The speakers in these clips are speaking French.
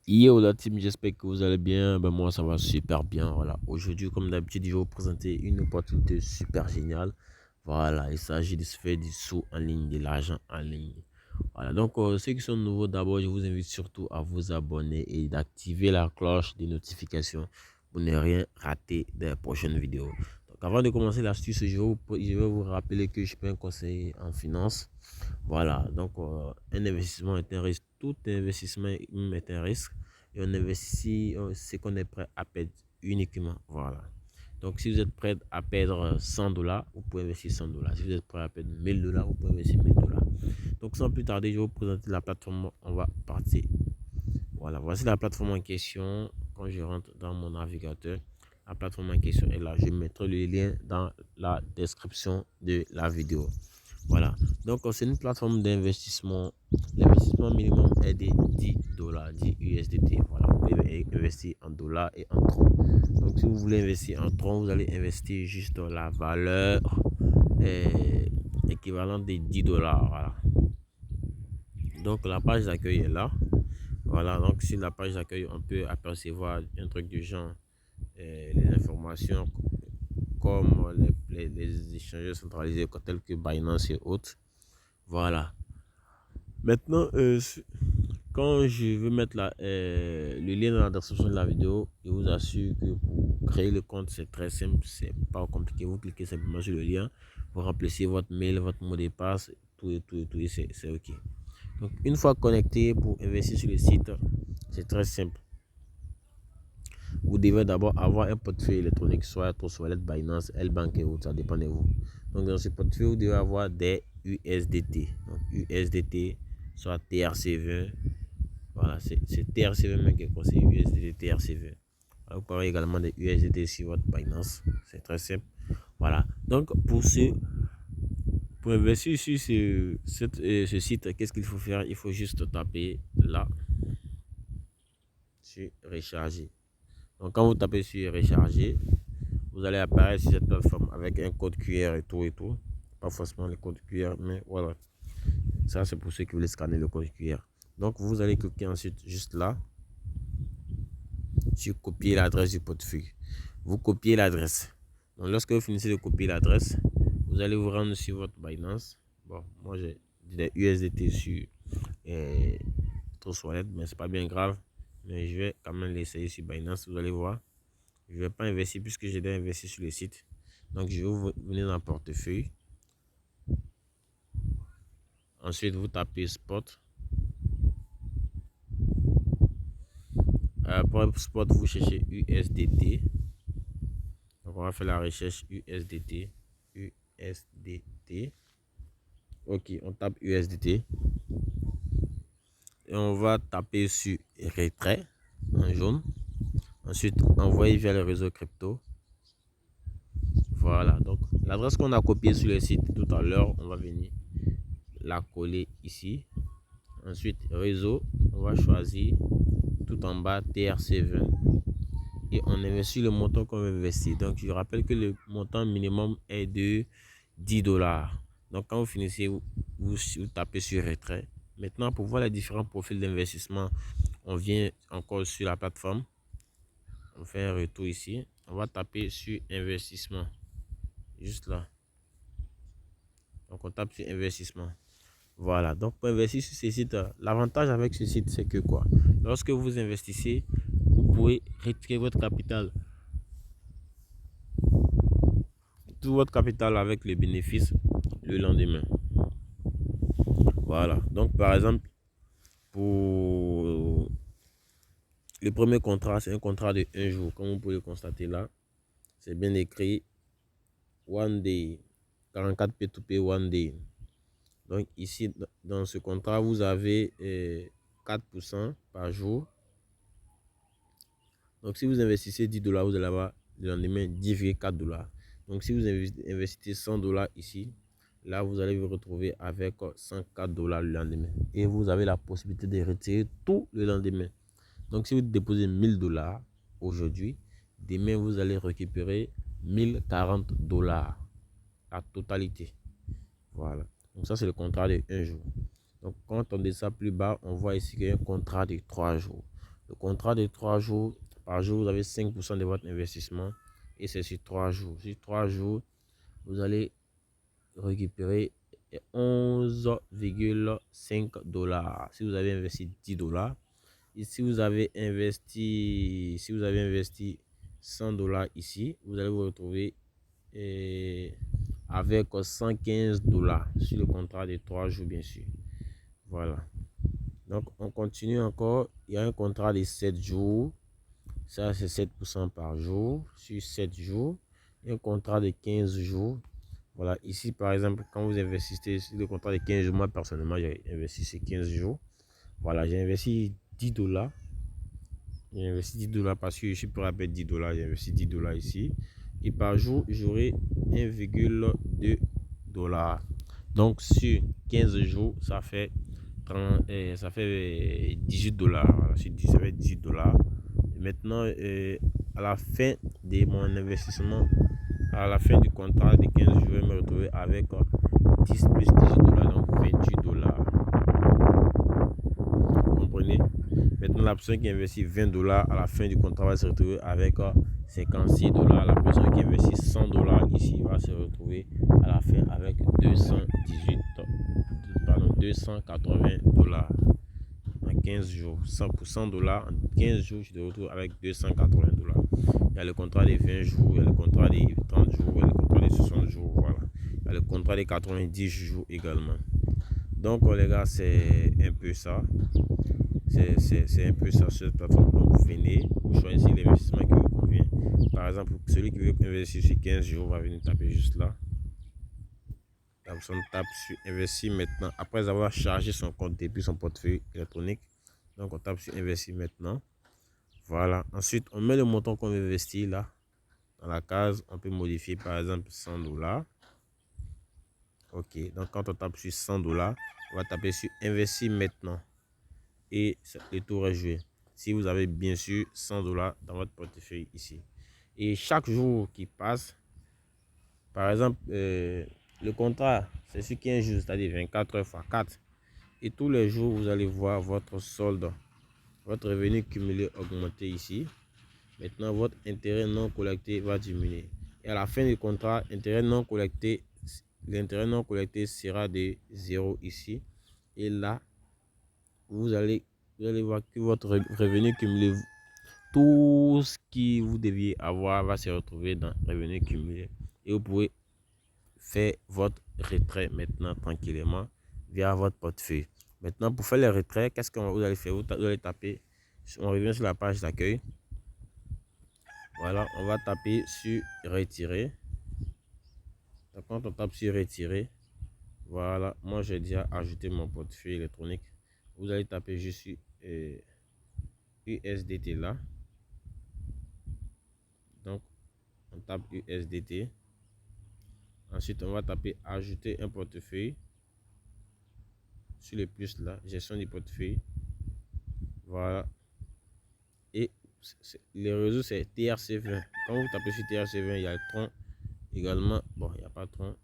Yo la team, j'espère que vous allez bien. Ben moi ça va super bien. Voilà. Aujourd'hui, comme d'habitude, je vais vous présenter une opportunité super géniale. Voilà, il s'agit de se faire du sous en ligne, de l'argent en ligne. Voilà, donc ceux qui sont nouveaux, d'abord, je vous invite surtout à vous abonner et d'activer la cloche des notifications pour ne rien rater des prochaines vidéos. Donc avant de commencer l'astuce, je vais vous rappeler que je suis pas un conseiller en finance. Voilà, donc un investissement est un risque, tout investissement est un risque et on investit ce qu'on est prêt à perdre uniquement. Voilà. Donc si vous êtes prêt à perdre 100 dollars, vous pouvez investir 100 dollars. Si vous êtes prêt à perdre 1000 dollars, vous pouvez investir 1000 dollars. Donc sans plus tarder, je vais vous présenter la plateforme. On va partir. Voilà, voici la plateforme en question. Quand je rentre dans mon navigateur, la plateforme en question est là. Je mettrai le lien dans la description de la vidéo. Voilà. Donc, c'est une plateforme d'investissement. L'investissement minimum est de 10 dollars, 10 USDT. Voilà. Vous pouvez investir en dollars et en troncs. Donc, si vous voulez investir en troncs, vous allez investir juste la valeur équivalente de 10 dollars. Voilà. Donc, la page d'accueil est là. Voilà. Donc, sur la page d'accueil, on peut apercevoir un truc du genre les informations comme les échangeurs centralisés tels que Binance et autres. Voilà. Maintenant, quand je veux mettre le lien dans la description de la vidéo, je vous assure que pour créer le compte, c'est très simple, c'est pas compliqué. Vous cliquez simplement sur le lien, vous remplissez votre mail, votre mot de passe, tout et c'est OK. Donc, une fois connecté pour investir sur le site, c'est très simple. Vous devez d'abord avoir un portefeuille électronique, soit Trust Binance, L-Bank et autres, ça dépend de vous. Donc, dans ce portefeuille, vous devez avoir des USDT. Donc, USDT, soit TRC20. Voilà, c'est TRC20 même qui est conseillé, USDT, TRC20. Vous pouvez avoir également des USDT sur votre Binance. C'est très simple. Voilà. Donc, pour investir sur ce site, qu'est-ce qu'il faut faire? Il faut juste taper là, sur recharger. Donc, quand vous tapez sur recharger, vous allez apparaître sur cette plateforme avec un code QR et tout et tout. Pas forcément le code QR, mais voilà. Ça, c'est pour ceux qui veulent scanner le code QR. Donc, vous allez cliquer ensuite juste là sur copier l'adresse du portefeuille. Vous copiez l'adresse. Donc, lorsque vous finissez de copier l'adresse, vous allez vous rendre sur votre Binance. Bon, moi, j'ai des USDT sur Trust Wallet, mais c'est pas bien grave. Mais je vais quand même l'essayer sur Binance. Vous allez voir. Je ne vais pas investir puisque j'ai déjà investi sur le site. Donc, je vais venir dans le portefeuille. Ensuite, vous tapez Spot. Pour Spot, vous cherchez USDT. Donc, on va faire la recherche USDT. USDT. Ok, on tape USDT. Et on va taper sur retrait en jaune. Ensuite, envoyer via le réseau crypto. Voilà, donc l'adresse qu'on a copiée sur le site tout à l'heure, on va venir la coller ici. Ensuite, réseau, on va choisir tout en bas TRC20 et on investit le montant qu'on veut investir. Donc, je rappelle que le montant minimum est de 10 dollars. Donc, quand vous finissez, vous tapez sur retrait. Maintenant, pour voir les différents profils d'investissement, on vient encore sur la plateforme. On fait un retour ici. On va taper sur investissement. Juste là. Donc, on tape sur investissement. Voilà, donc pour investir sur ce site, l'avantage avec ce site, c'est que quoi? Lorsque vous investissez, vous pouvez retirer votre capital, tout votre capital avec les bénéfices le lendemain. Voilà, donc par exemple, pour le premier contrat, c'est un contrat de 1 jour, comme vous pouvez le constater là. C'est bien écrit One Day, 44 P2P One Day. Donc ici, dans ce contrat, vous avez 4% par jour. Donc, si vous investissez 10 dollars, vous allez avoir le lendemain 10,4 dollars. Donc, si vous investissez 100 dollars ici, là, vous allez vous retrouver avec 104 dollars le lendemain. Et vous avez la possibilité de retirer tout le lendemain. Donc, si vous déposez 1000 dollars aujourd'hui, demain, vous allez récupérer 1040 dollars. La totalité. Voilà. Donc, ça, c'est le contrat de 1 jour. Donc, quand on descend plus bas, on voit ici qu'il y a un contrat de 3 jours. Le contrat de 3 jours, par jour, vous avez 5% de votre investissement et c'est sur 3 jours. Sur 3 jours, vous allez récupérer 11,5 dollars. Si vous avez investi 10 dollars, et si vous avez investi 100 dollars ici, vous allez vous retrouver avec 115 dollars sur le contrat de 3 jours, bien sûr. Voilà. Donc, on continue encore. Il y a un contrat de 7 jours. Ça, c'est 7% par jour sur 7 jours. Et un contrat de 15 jours. Voilà. Ici, par exemple, quand vous investissez sur le contrat de 15 jours, moi, personnellement, j'ai investi sur 15 jours. Voilà, j'ai investi 10 dollars. J'ai investi 10 dollars parce que je suis prêt à payer 10 dollars. J'ai investi 10 dollars ici. Et par jour, j'aurai 1,2 dollars. Donc, sur 15 jours, ça fait 18 dollars. Voilà, ça fait 18 dollars. Maintenant, à la fin de mon investissement, à la fin du contrat de 15 jours, je vais me retrouver avec 10 plus 18 dollars, donc 28 dollars. Vous comprenez? Maintenant, la personne qui investit 20 dollars à la fin du contrat va se retrouver avec 56 dollars. La personne qui investit 100 dollars ici va se retrouver à la fin avec 280 dollars en 15 jours. 100% dollars en 15 jours, je te retrouve avec 280 dollars. Il y a le contrat des 20 jours, il y a le contrat des 30 jours, il y a le contrat des 60 jours. Voilà. Il y a le contrat des 90 jours également. Donc, les gars, c'est un peu ça. C'est un peu ça sur cette plateforme. Donc, vous venez, vous choisissez l'investissement qui vous convient. Par exemple, celui qui veut investir sur 15 jours va venir taper juste là. La personne tape sur investir maintenant après avoir chargé son compte depuis son portefeuille électronique. Donc, on tape sur investir maintenant. Voilà. Ensuite, on met le montant qu'on veut investir là. Dans la case, on peut modifier par exemple 100 dollars. Ok. Donc, quand on tape sur 100 dollars, on va taper sur investir maintenant. Et le tour est joué. Si vous avez bien sûr 100 dollars dans votre portefeuille ici. Et chaque jour qui passe, par exemple, le contrat, c'est sur 15 jours, c'est-à-dire 24 heures fois 4. Et tous les jours, vous allez voir votre solde, votre revenu cumulé augmenter ici. Maintenant, votre intérêt non collecté va diminuer. Et à la fin du contrat, l'intérêt non collecté sera de 0 ici. Et là, vous allez voir que votre revenu cumulé, tout ce que vous deviez avoir va se retrouver dans revenu cumulé. Et vous pouvez faire votre retrait maintenant tranquillement via votre portefeuille. Maintenant, pour faire le retrait, qu'est-ce que vous allez faire? Vous allez taper, on revient sur la page d'accueil. Voilà, on va taper sur retirer. Donc, quand on tape sur retirer, voilà, moi j'ai déjà ajouté mon portefeuille électronique. Vous allez taper juste sur USDT là. Donc, on tape USDT. Ensuite, on va taper ajouter un portefeuille. Sur le plus là, gestion du portefeuille. Voilà. Et le réseau c'est TRC20. Quand vous tapez sur TRC20, il y a le tronc également. Bon, il n'y a pas de tronc.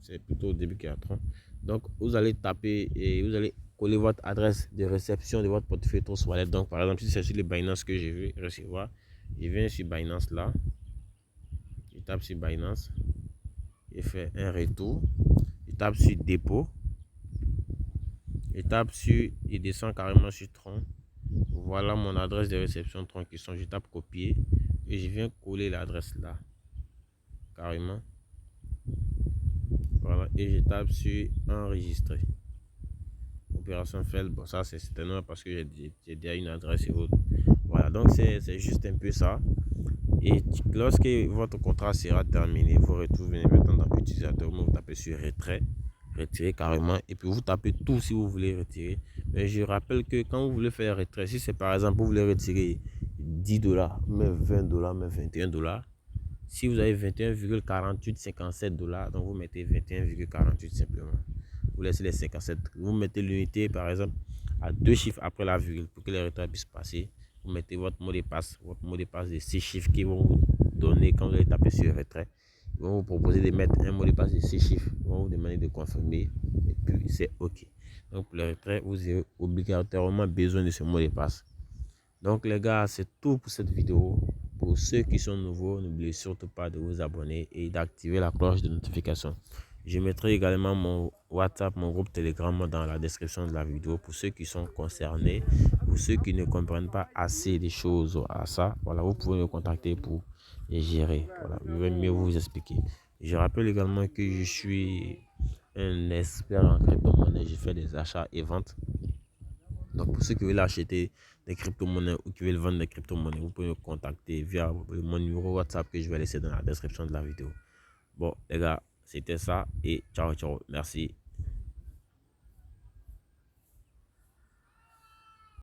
C'est plutôt au début qu'il y a tronc. Donc, vous allez taper et vous allez coller votre adresse de réception de votre portefeuille Trust Wallet. Donc, par exemple, si c'est sur les Binance que je veux recevoir, je viens sur Binance là. Je tape sur Binance. Je fais un retour. Je tape sur dépôt. Je tape sur, il descend carrément sur Tron. Voilà mon adresse de réception Tron qui sont. Je tape copier et je viens coller l'adresse là. Carrément. Voilà. Et je tape sur enregistrer. Opération faite. Bon, ça c'est certainement parce que j'ai déjà une adresse et autres. Voilà. Donc c'est juste un peu ça. Et lorsque votre contrat sera terminé, vous retrouvez maintenant dans l'utilisateur. Vous tapez sur retrait. Retirer carrément et puis vous tapez tout si vous voulez retirer. Mais je rappelle que quand vous voulez faire retrait, si c'est par exemple vous voulez retirer 10 dollars, mais 20 dollars, mais 21 dollars, si vous avez 21,4857 dollars, donc vous mettez 21,48 simplement. Vous laissez les 57. Vous mettez l'unité par exemple à 2 chiffres après la virgule pour que les retraits puissent passer. Vous mettez votre mot de passe de 6 chiffres qui vont vous donner quand vous allez taper sur le retrait. Ils vont vous proposer de mettre un mot de passe de 6 chiffres. Ils vont vous demander de confirmer et puis c'est OK. Donc pour le retrait, vous avez obligatoirement besoin de ce mot de passe. Donc les gars, c'est tout pour cette vidéo. Pour ceux qui sont nouveaux, n'oubliez surtout pas de vous abonner et d'activer la cloche de notification. Je mettrai également mon WhatsApp, mon groupe Telegram dans la description de la vidéo pour ceux qui sont concernés, pour ceux qui ne comprennent pas assez des choses à ça. Voilà, vous pouvez me contacter pour les gérer. Voilà, je vais mieux vous expliquer. Je rappelle également que je suis un expert en crypto-monnaie. Je fais des achats et ventes. Donc, pour ceux qui veulent acheter des crypto-monnaies ou qui veulent vendre des crypto-monnaies, vous pouvez me contacter via mon numéro WhatsApp que je vais laisser dans la description de la vidéo. Bon, les gars, c'était ça et ciao, ciao. Merci.